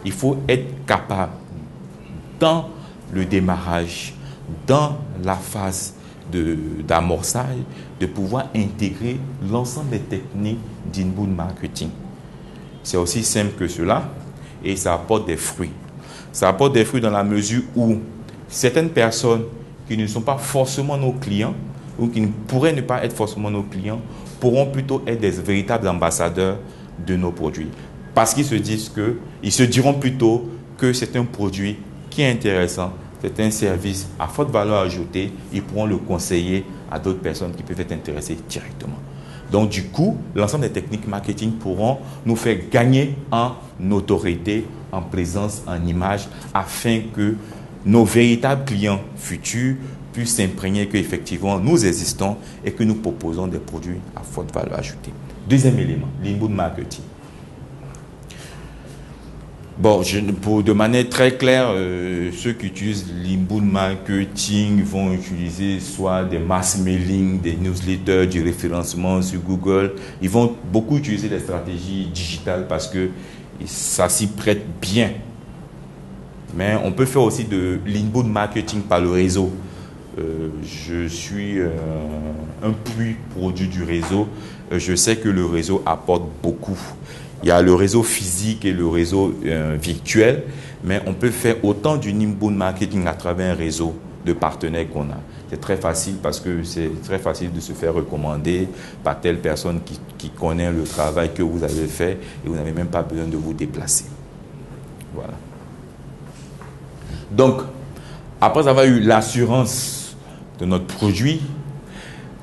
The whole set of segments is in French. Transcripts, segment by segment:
il faut être capable, dans le démarrage, dans la phase d'amorçage, de pouvoir intégrer l'ensemble des techniques d'inbound marketing. C'est aussi simple que cela et ça apporte des fruits. Ça apporte des fruits dans la mesure où certaines personnes qui ne sont pas forcément nos clients ou qui ne pourraient ne pas être forcément nos clients pourront plutôt être des véritables ambassadeurs de nos produits. Parce qu'ils se diront plutôt que c'est un produit qui est intéressant, c'est un service à forte valeur ajoutée, ils pourront le conseiller à d'autres personnes qui peuvent être intéressées directement. Donc du coup, l'ensemble des techniques marketing pourront nous faire gagner en notoriété, en présence, en image, afin que nos véritables clients futurs puissent s'imprégner qu'effectivement nous existons et que nous proposons des produits à forte valeur ajoutée. Deuxième élément, l'inbound marketing. Bon, de manière très claire, ceux qui utilisent l'inbound marketing vont utiliser soit des mass mailing, des newsletters, du référencement sur Google. Ils vont beaucoup utiliser les stratégies digitales parce que ça s'y prête bien. Mais on peut faire aussi de l'inbound marketing par le réseau. Je suis un puits produit du réseau. Je sais que le réseau apporte beaucoup. Il y a le réseau physique et le réseau virtuel, mais on peut faire autant du inbound marketing à travers un réseau de partenaires qu'on a. C'est très facile parce que c'est très facile de se faire recommander par telle personne qui connaît le travail que vous avez fait et vous n'avez même pas besoin de vous déplacer. Voilà. Donc, après avoir eu l'assurance de notre produit,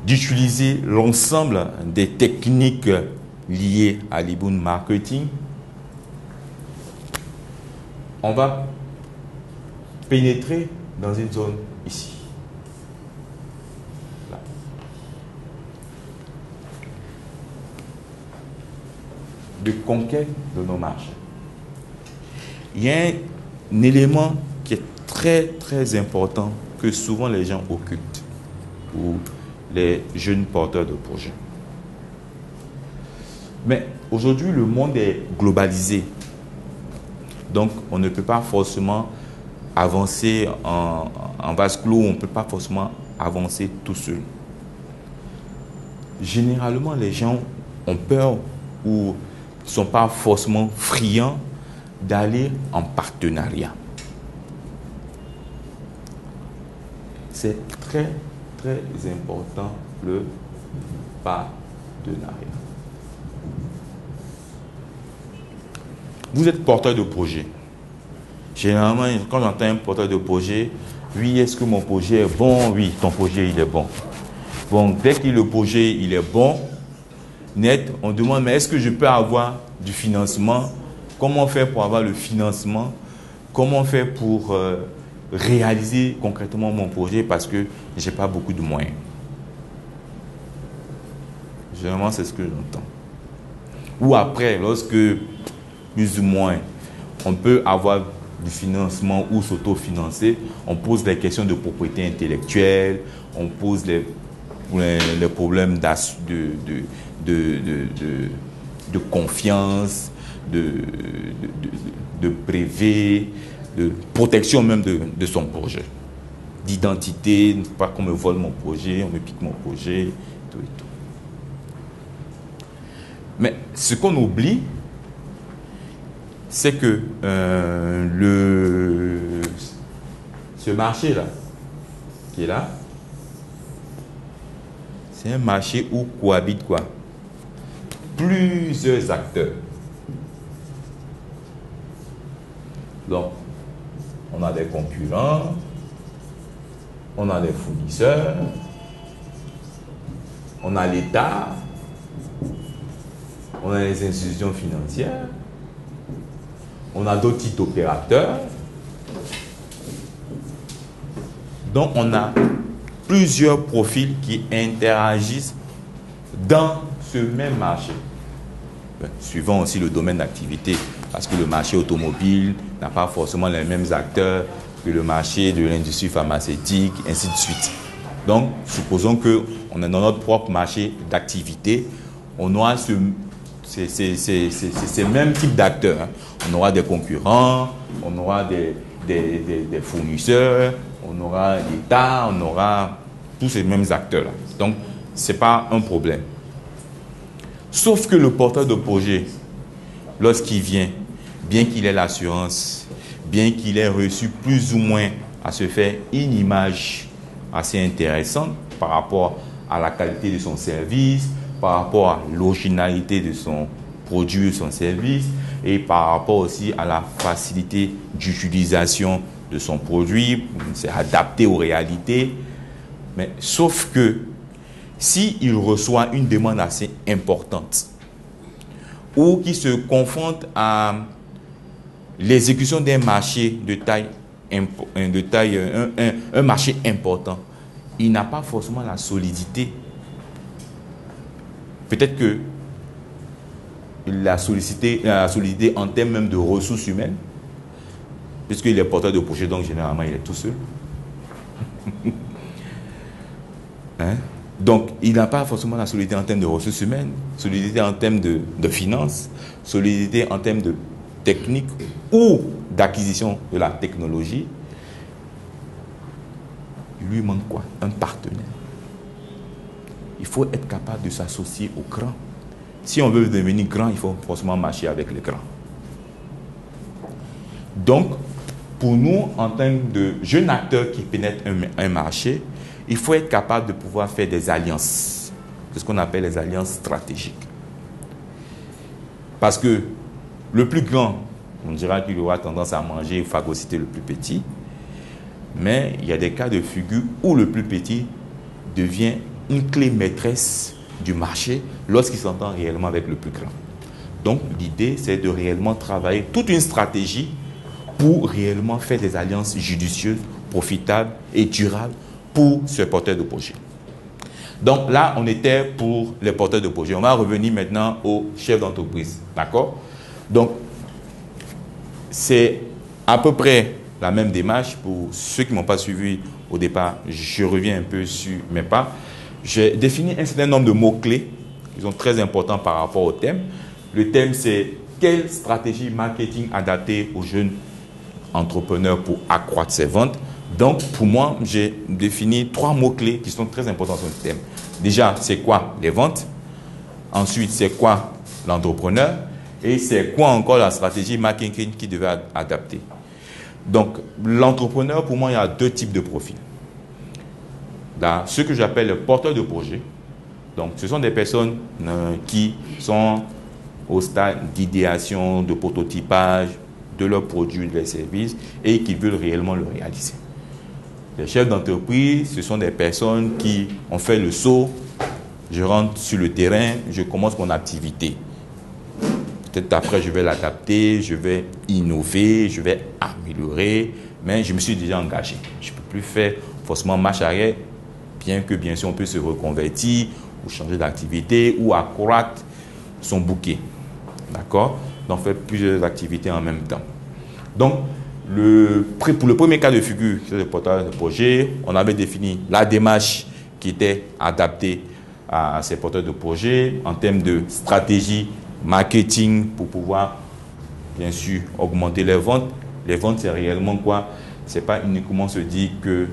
d'utiliser l'ensemble des techniques liées à l'inbound marketing, on va pénétrer dans une zone ici. Là. De conquête de nos marchés. Il y a un élément qui est très très important que souvent les gens occultent ou les jeunes porteurs de projets. Mais aujourd'hui, le monde est globalisé. Donc, on ne peut pas forcément avancer en vase clos, on ne peut pas forcément avancer tout seul. Généralement, les gens ont peur ou ne sont pas forcément friands d'aller en partenariat. C'est très, très important le partenariat. Vous êtes porteur de projet. Généralement, quand j'entends un porteur de projet, oui, est-ce que mon projet est bon? Oui, ton projet, il est bon. Bon, dès que le projet, il est bon, net, on demande, mais est-ce que je peux avoir du financement? Comment faire pour avoir le financement? Comment faire pour réaliser concrètement mon projet parce que je n'ai pas beaucoup de moyens? Généralement, c'est ce que j'entends. Ou après, lorsque plus ou moins, on peut avoir du financement ou s'autofinancer, on pose des questions de propriété intellectuelle, on pose les problèmes de confiance, de brevet, de protection même de son projet, d'identité, ne faut pas qu'on me vole mon projet, on me pique mon projet, tout et tout. Mais ce qu'on oublie, c'est que ce marché-là, qui est là, c'est un marché où cohabitent quoi? Plusieurs acteurs. Donc, on a des concurrents, on a des fournisseurs, on a l'État, on a les institutions financières, on a d'autres types d'opérateurs. Donc, on a plusieurs profils qui interagissent dans ce même marché. Suivant aussi le domaine d'activité, parce que le marché automobile n'a pas forcément les mêmes acteurs que le marché de l'industrie pharmaceutique, ainsi de suite. Donc, supposons qu'on est dans notre propre marché d'activité, on aura c'est le même type d'acteurs. Hein. On aura des concurrents, on aura des fournisseurs, on aura l'État, on aura tous ces mêmes acteurs-là. Donc, ce n'est pas un problème. Sauf que le porteur de projet, lorsqu'il vient, bien qu'il ait l'assurance, bien qu'il ait reçu plus ou moins à se faire une image assez intéressante par rapport à la qualité de son service, par rapport à l'originalité de son produit ou son service, et par rapport aussi à la facilité d'utilisation de son produit, c'est adapté aux réalités. Mais sauf que s'il reçoit une demande assez importante ou qui se confronte à l'exécution d'un marché de taille, un marché important, il n'a pas forcément la solidité. Peut-être que la solidité en termes même de ressources humaines, puisqu'il est porteur de projet, donc généralement il est tout seul. Hein? Donc il n'a pas forcément la solidité en termes de ressources humaines, solidité en termes de finances, solidité en termes de technique ou d'acquisition de la technologie. Il lui manque quoi? Un partenaire. Il faut être capable de s'associer aux grands. Si on veut devenir grand, il faut forcément marcher avec les grands. Donc, pour nous, en tant que jeunes acteurs qui pénètrent un marché, il faut être capable de pouvoir faire des alliances. C'est ce qu'on appelle les alliances stratégiques. Parce que le plus grand, on dira qu'il aura tendance à manger ou phagocyter le plus petit. Mais il y a des cas de figure où le plus petit devient une clé maîtresse du marché lorsqu'il s'entend réellement avec le plus grand. Donc l'idée, c'est de réellement travailler toute une stratégie pour réellement faire des alliances judicieuses, profitables et durables pour ce porteur de projet. Donc là, on était pour les porteurs de projet. On va revenir maintenant aux chefs d'entreprise. D'accord? Donc, c'est à peu près la même démarche. Pour ceux qui ne m'ont pas suivi au départ, je reviens un peu sur mes pas. J'ai défini un certain nombre de mots-clés qui sont très importants par rapport au thème. Le thème, c'est quelle stratégie marketing adaptée aux jeunes entrepreneurs pour accroître ses ventes. Donc, pour moi, j'ai défini 3 mots-clés qui sont très importants sur le thème. Déjà, c'est quoi les ventes? Ensuite, c'est quoi l'entrepreneur? Et c'est quoi encore la stratégie marketing qui devait adapter? Donc, l'entrepreneur, pour moi, il y a 2 types de profils. Là, ce que j'appelle les porteurs de projet. Donc, ce sont des personnes qui sont au stade d'idéation, de prototypage de leurs produits, de leurs services et qui veulent réellement le réaliser. Les chefs d'entreprise, ce sont des personnes qui ont fait le saut. Je rentre sur le terrain, je commence mon activité. Peut-être après, je vais l'adapter, je vais innover, je vais améliorer, mais je me suis déjà engagé. Je ne peux plus faire forcément marche arrière, bien que bien sûr on peut se reconvertir ou changer d'activité ou accroître son bouquet. D'accord? Donc faire plusieurs activités en même temps. Donc, pour le premier cas de figure, c'est le porteur de projet, on avait défini la démarche qui était adaptée à ces porteurs de projet en termes de stratégie marketing pour pouvoir, bien sûr, augmenter les ventes. Les ventes, c'est réellement quoi? Ce n'est pas uniquement se dire que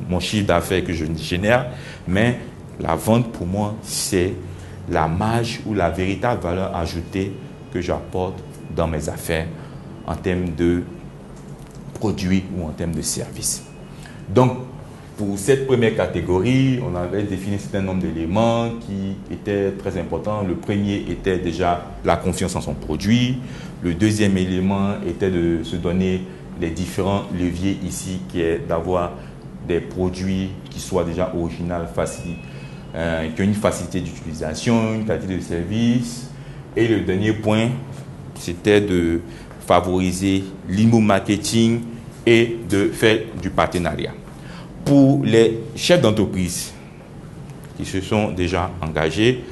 mon chiffre d'affaires que je génère, mais la vente, pour moi, c'est la marge ou la véritable valeur ajoutée que j'apporte dans mes affaires en termes de produits ou en termes de services. Donc, pour cette première catégorie, on avait défini un certain nombre d'éléments qui étaient très importants. Le premier était déjà la confiance en son produit. Le deuxième élément était de se donner les différents leviers ici, qui est d'avoir des produits qui soient déjà originaux, faciles, qui ont une facilité d'utilisation, une qualité de service. Et le dernier point, c'était de favoriser l'immo-marketing et de faire du partenariat. Pour les chefs d'entreprise qui se sont déjà engagés,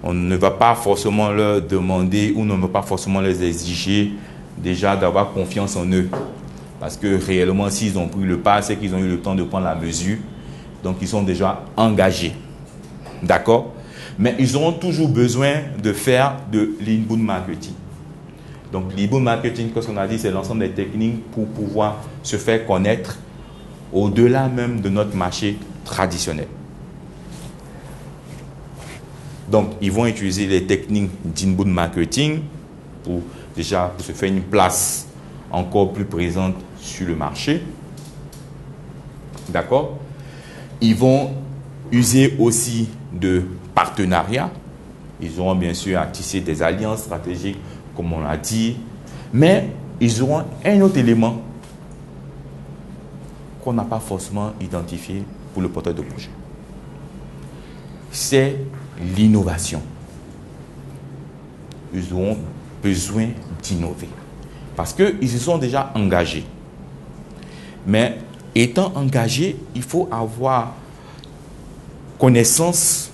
on ne va pas forcément leur demander ou ne va pas forcément les exiger déjà d'avoir confiance en eux. Parce que réellement, s'ils ont pris le pas, c'est qu'ils ont eu le temps de prendre la mesure. Donc, ils sont déjà engagés. D'accord? Mais ils auront toujours besoin de faire de l'inbound marketing. Donc, l'inbound marketing, comme on a dit, c'est l'ensemble des techniques pour pouvoir se faire connaître au-delà même de notre marché traditionnel. Donc, ils vont utiliser les techniques d'inbound marketing pour se faire une place encore plus présente sur le marché. D'accord? Ils vont user aussi de partenariats. Ils auront bien sûr à tisser des alliances stratégiques, comme on l'a dit. Mais ils auront un autre élément qu'on n'a pas forcément identifié pour le porteur de projet. C'est l'innovation. Ils auront besoin d'innover. Parce qu'ils se sont déjà engagés. Mais étant engagés, il faut avoir connaissance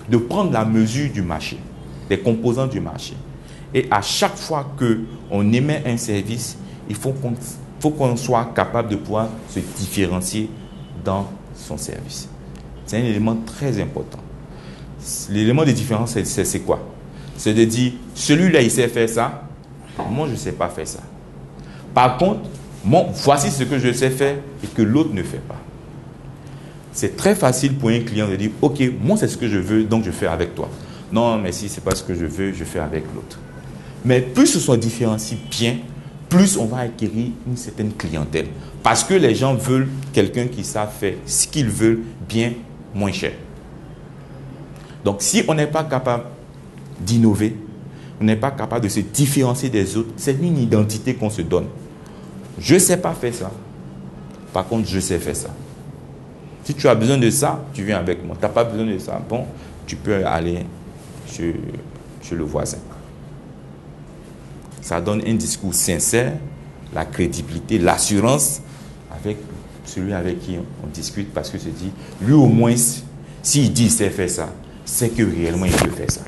de prendre la mesure du marché, des composants du marché. Et à chaque fois qu'on émet un service, il faut qu'on soit capable de pouvoir se différencier dans son service. C'est un élément très important. L'élément de différence, c'est quoi? C'est de dire, celui-là, il sait faire ça, moi, je ne sais pas faire ça. Par contre, voici ce que je sais faire et que l'autre ne fait pas. C'est très facile pour un client de dire, ok, moi, c'est ce que je veux, donc je fais avec toi. Non, mais si ce n'est pas ce que je veux, je fais avec l'autre. Mais plus on se différencie bien, plus on va acquérir une certaine clientèle. Parce que les gens veulent quelqu'un qui sache faire ce qu'ils veulent bien, moins cher. Donc, si on n'est pas capable d'innover, on n'est pas capable de se différencier des autres, c'est une identité qu'on se donne. Je ne sais pas faire ça. Par contre, je sais faire ça. Si tu as besoin de ça, tu viens avec moi. Tu n'as pas besoin de ça, bon, tu peux aller chez le voisin. Ça donne un discours sincère, la crédibilité, l'assurance avec celui avec qui on discute, parce que se dit, lui au moins, s'il dit qu'il sait faire ça, c'est que réellement il peut faire ça.